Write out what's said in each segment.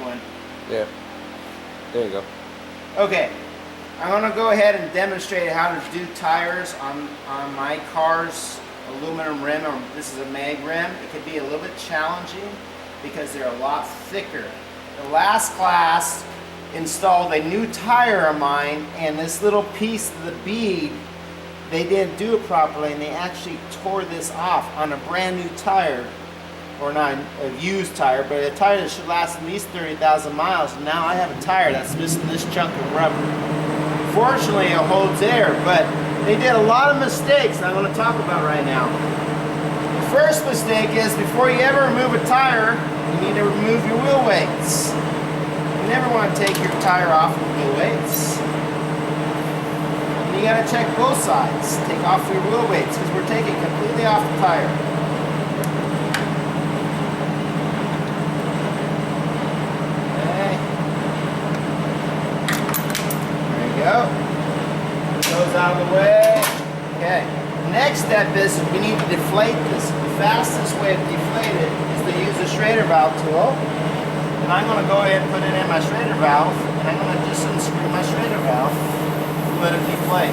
going. Yeah. There you go. Okay. I'm going to go ahead and demonstrate how to do tires on my car's aluminum rim, or this is a mag rim. It could be a little bit challenging because they're a lot thicker. The last class installed a new tire of mine, and this little piece of the bead, they didn't do it properly, and they actually tore this off on a brand new tire, or not a used tire, but a tire that should last at least 30,000 miles. And now I have a tire that's missing this chunk of rubber. Fortunately, it holds air, but they did a lot of mistakes I'm going to talk about right now. The first mistake is, before you ever remove a tire, you need to remove your wheel weights. You never want to take your tire off with wheel weights. And you got to check both sides. Take off your wheel weights, because we're taking completely off the tire. Go. Goes out of the way. Okay. Next step is we need to deflate this. The fastest way to deflate it is to use a Schrader valve tool. And I'm going to go ahead and put it in my Schrader valve. And I'm going to just unscrew my Schrader valve and let it deflate.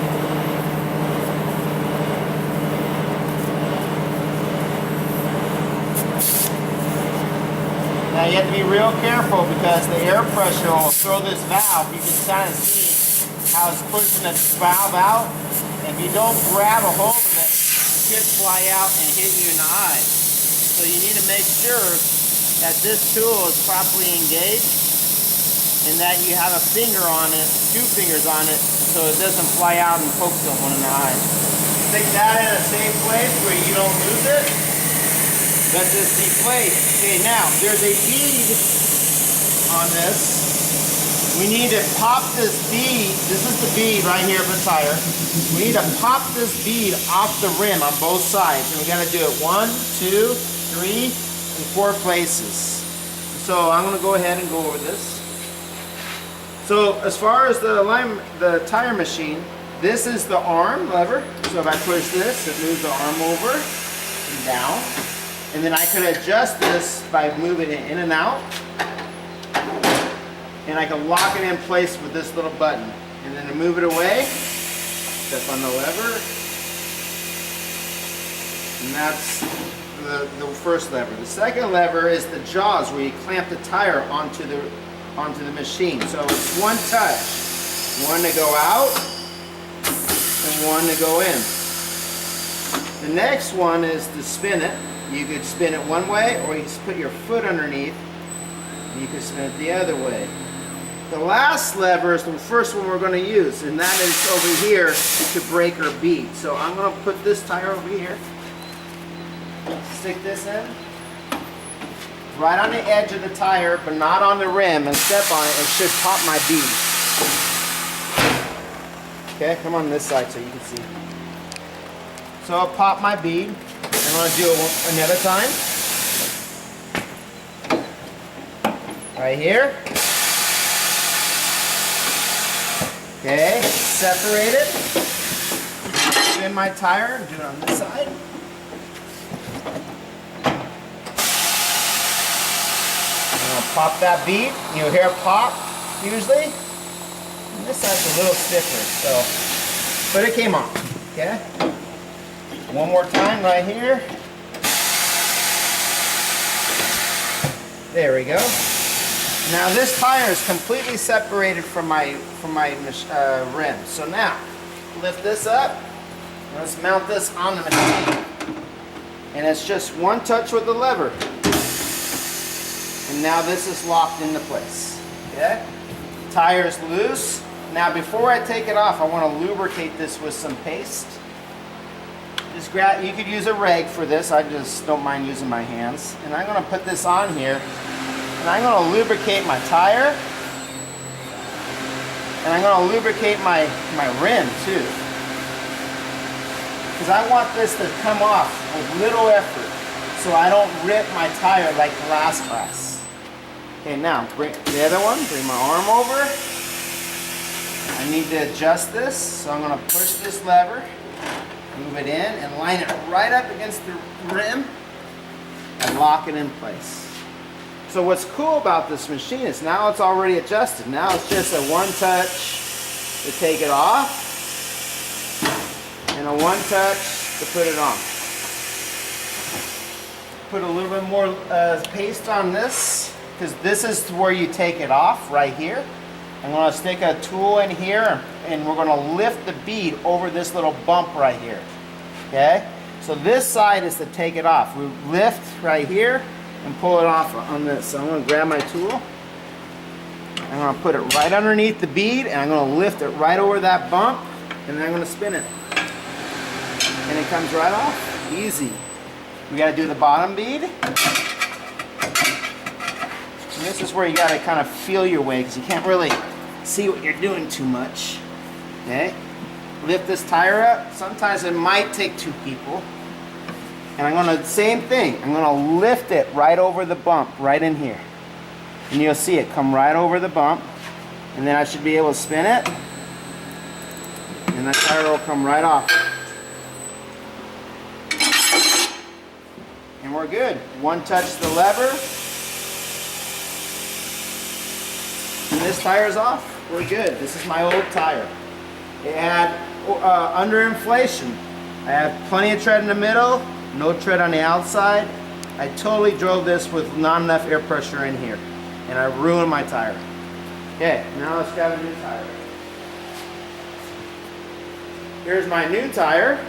Now you have to be real careful, because the air pressure will throw this valve. You can kind of see how it's pushing the valve out. If you don't grab a hold of it, it could fly out and hit you in the eye. So you need to make sure that this tool is properly engaged and that you have a finger on it, 2 fingers on it, so it doesn't fly out and poke someone in the eye. Stick that in a safe place where you don't lose it. Let this deflate. Okay, now there's a bead on this. We need to pop this bead. This is the bead right here of the tire. We need to pop this bead off the rim on both sides. And we got to do it 1, 2, 3, and 4 places. So I'm going to go ahead and go over this. So as far as the tire machine, this is the arm lever. So if I push this, it moves the arm over and down. And then I can adjust this by moving it in and out. And I can lock it in place with this little button. And then to move it away, step on the lever. And that's the first lever. The second lever is the jaws, where you clamp the tire onto the machine. So it's one touch. One to go out and one to go in. The next one is to spin it. You could spin it one way, or you just put your foot underneath and you can spin it the other way. The last lever is the first one we're going to use, and that is over here to break our bead. So I'm going to put this tire over here, stick this in, right on the edge of the tire, but not on the rim, and step on it, and it should pop my bead. Okay, come on this side so you can see. So I'll pop my bead. I'm going to do it another time. Right here. Okay, separate it. Spin my tire and do it on this side. And I'll pop that bead. You'll hear a pop usually. And this side's a little stiffer, so, but it came off. Okay. One more time right here. There we go. Now this tire is completely separated from my rim. So now, lift this up. Let's mount this on the machine. And it's just one touch with the lever. And now this is locked into place. Okay? Tire is loose. Now before I take it off, I want to lubricate this with some paste. Just grab, you could use a rag for this. I just don't mind using my hands. And I'm going to put this on here. And I'm going to lubricate my tire. And I'm going to lubricate my rim too. Because I want this to come off with little effort, so I don't rip my tire like the last class. Okay, now bring the other one, bring my arm over. I need to adjust this, so I'm going to push this lever, move it in, and line it right up against the rim, and lock it in place. So what's cool about this machine is now it's already adjusted. Now it's just a one touch to take it off and a one touch to put it on. Put a little bit more paste on this, because this is where you take it off, right here. I'm going to stick a tool in here and we're going to lift the bead over this little bump right here. Okay? So this side is to take it off. We lift right here and pull it off on this. So I'm going to grab my tool. I'm going to put it right underneath the bead and I'm going to lift it right over that bump and then I'm going to spin it. And it comes right off. Easy. We got to do the bottom bead. And this is where you got to kind of feel your way because you can't really see what you're doing too much. Okay? Lift this tire up. Sometimes it might take two people. And I'm going to, same thing, I'm going to lift it right over the bump, right in here. And you'll see it come right over the bump. And then I should be able to spin it. And that tire will come right off. And we're good. One touch the lever. And this tire's off. We're good. This is my old tire. It had under inflation. I had plenty of tread in the middle, no tread on the outside. I totally drove this with not enough air pressure in here. And I ruined my tire. Okay, now let's grab a new tire. Here's my new tire.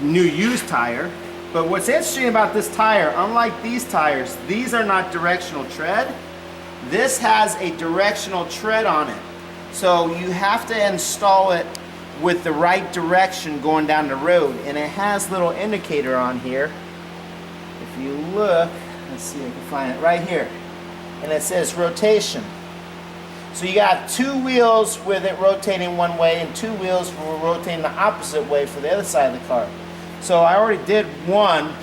New used tire. But what's interesting about this tire, unlike these tires, these are not directional tread. This has a directional tread on it. So you have to install it with the right direction going down the road. And it has a little indicator on here. If you look, let's see if I can find it right here. And it says rotation. So you got two wheels with it rotating one way and two wheels for rotating the opposite way for the other side of the car. So I already did one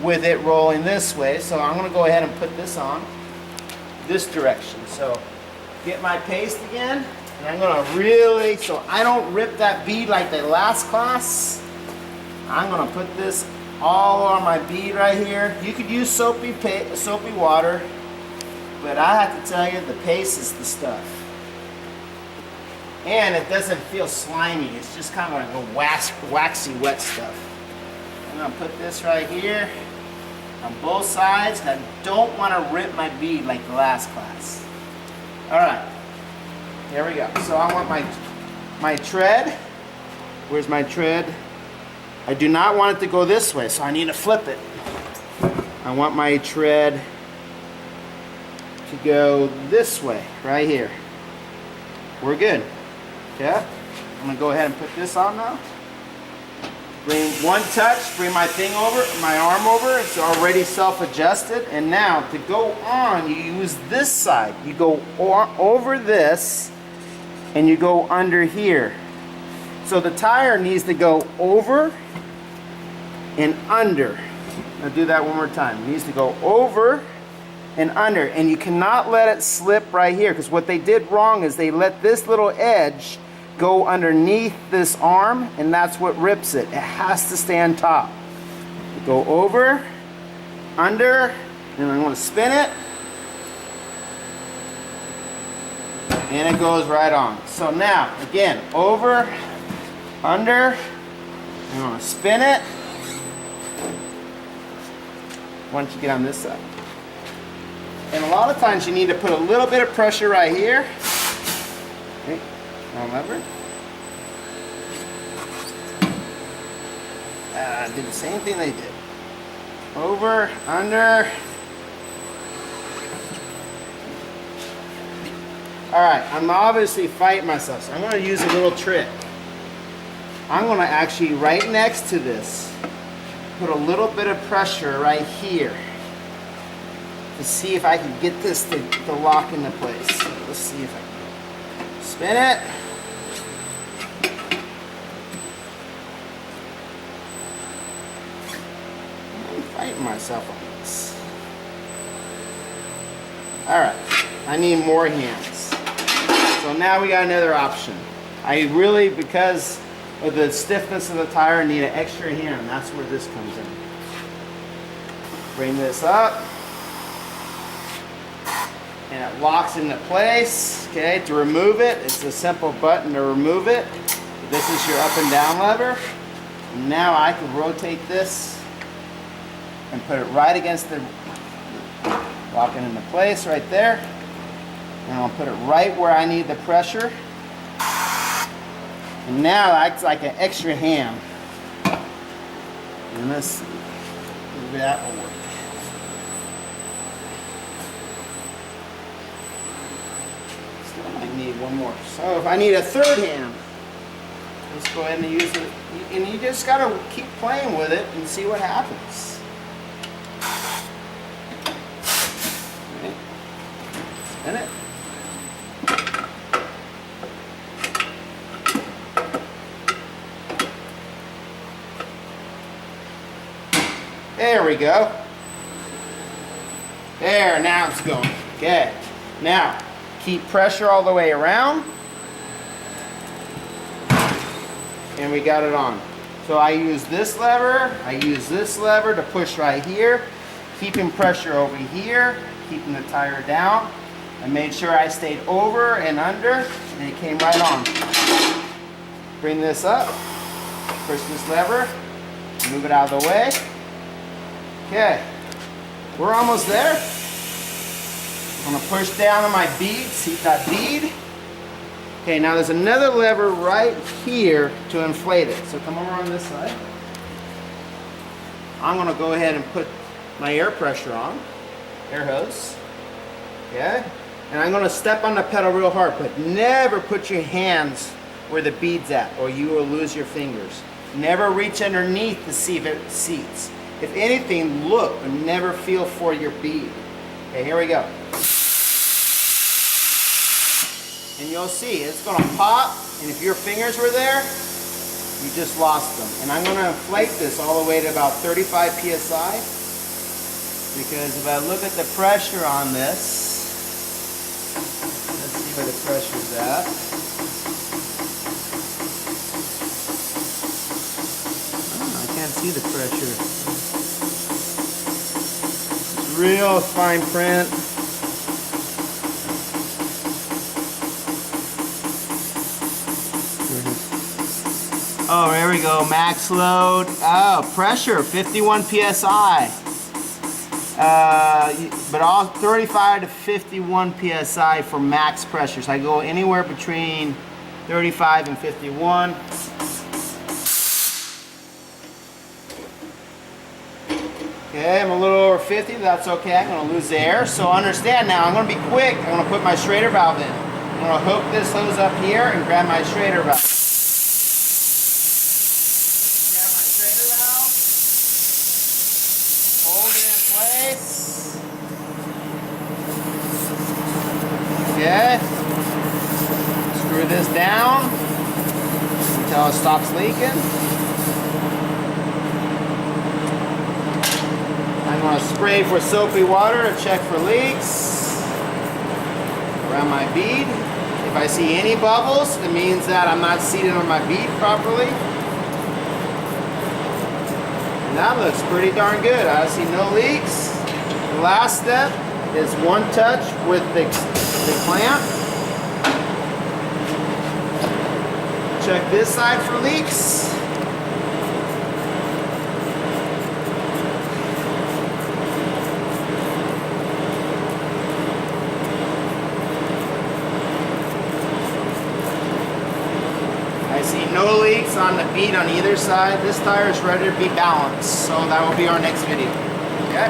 with it rolling this way. So I'm going to go ahead and put this on this direction. So get my paste again. And I'm going to really, so I don't rip that bead like the last class. I'm going to put this all on my bead right here. You could use soapy water, but I have to tell you, the paste is the stuff. And it doesn't feel slimy. It's just kind of like a waxy wet stuff. I'm going to put this right here on both sides. I don't want to rip my bead like the last class. All right. There we go. So I want my tread. Where's my tread? I do not want it to go this way, so I need to flip it. I want my tread to go this way, right here. We're good. Okay? I'm going to go ahead and put this on now. Bring one touch, bring my thing over, my arm over. It's already self-adjusted. And now to go on, you use this side. You go over this and you go under here. So the tire needs to go over and under. I'll do that one more time. It needs to go over and under. And you cannot let it slip right here, because what they did wrong is they let this little edge go underneath this arm, and that's what rips it. It has to stay on top. Go over, under, and I'm going to spin it. And it goes right on. So now, again, over, under, I'm going to spin it. Once you get on this side. And a lot of times you need to put a little bit of pressure right here. Okay. Lever. Do the same thing they did. Over, under. Alright, I'm obviously fighting myself, so I'm going to use a little trick. I'm going to actually, right next to this, put a little bit of pressure right here to see if I can get this to lock into place. So let's see if I can spin it. I'm fighting myself on this. Alright, I need more hands. So now we got another option. I really, because of the stiffness of the tire, need an extra hand. That's where this comes in. Bring this up. and it locks into place. Okay, to remove it, it's a simple button to remove it. This is your up and down lever. And now I can rotate this and put it right against the, lock it into place right there. And I'll put it right where I need the pressure. And now it acts like an extra hand. And let's see, maybe that will work. Still might need one more. So if I need a third hand, let's go ahead and use it. And you just gotta keep playing with it and see what happens. Okay. Spin it. There we go. There, now it's going. Okay. Now, keep pressure all the way around. And we got it on. So I use this lever to push right here, keeping pressure over here, keeping the tire down. I made sure I stayed over and under, and it came right on. Bring this up, push this lever, move it out of the way. Okay, we're almost there. I'm gonna push down on my bead, see that bead? Okay, now there's another lever right here to inflate it. So come over on this side. I'm gonna go ahead and put my air pressure on, air hose. Okay, and I'm gonna step on the pedal real hard, but never put your hands where the bead's at or you will lose your fingers. Never reach underneath to see if it seats. If anything, look, but never feel for your bead. Okay, here we go. And you'll see, it's gonna pop, and if your fingers were there, you just lost them. And I'm gonna inflate this all the way to about 35 PSI, because if I look at the pressure on this, let's see where the pressure's at. I can't see the pressure. It's real fine print. Oh, there we go, max load. Oh, pressure, 51 PSI. But all 35 to 51 PSI for max pressure. So I go anywhere between 35 and 51. Okay, I'm a little over 50, that's okay, I'm gonna lose the air. So understand now, I'm gonna be quick. I'm gonna put my Schrader valve in. I'm gonna hook this hose up here and grab my Schrader valve. Grab my Schrader valve, hold it in place. Okay, screw this down until it stops leaking. I'm going to spray for soapy water to check for leaks around my bead. If I see any bubbles, it means that I'm not seated on my bead properly. And that looks pretty darn good. I see no leaks. The last step is one touch with the clamp. Check this side for leaks. I see no leaks on the bead on either side. This tire is ready to be balanced, so that will be our next video. Okay?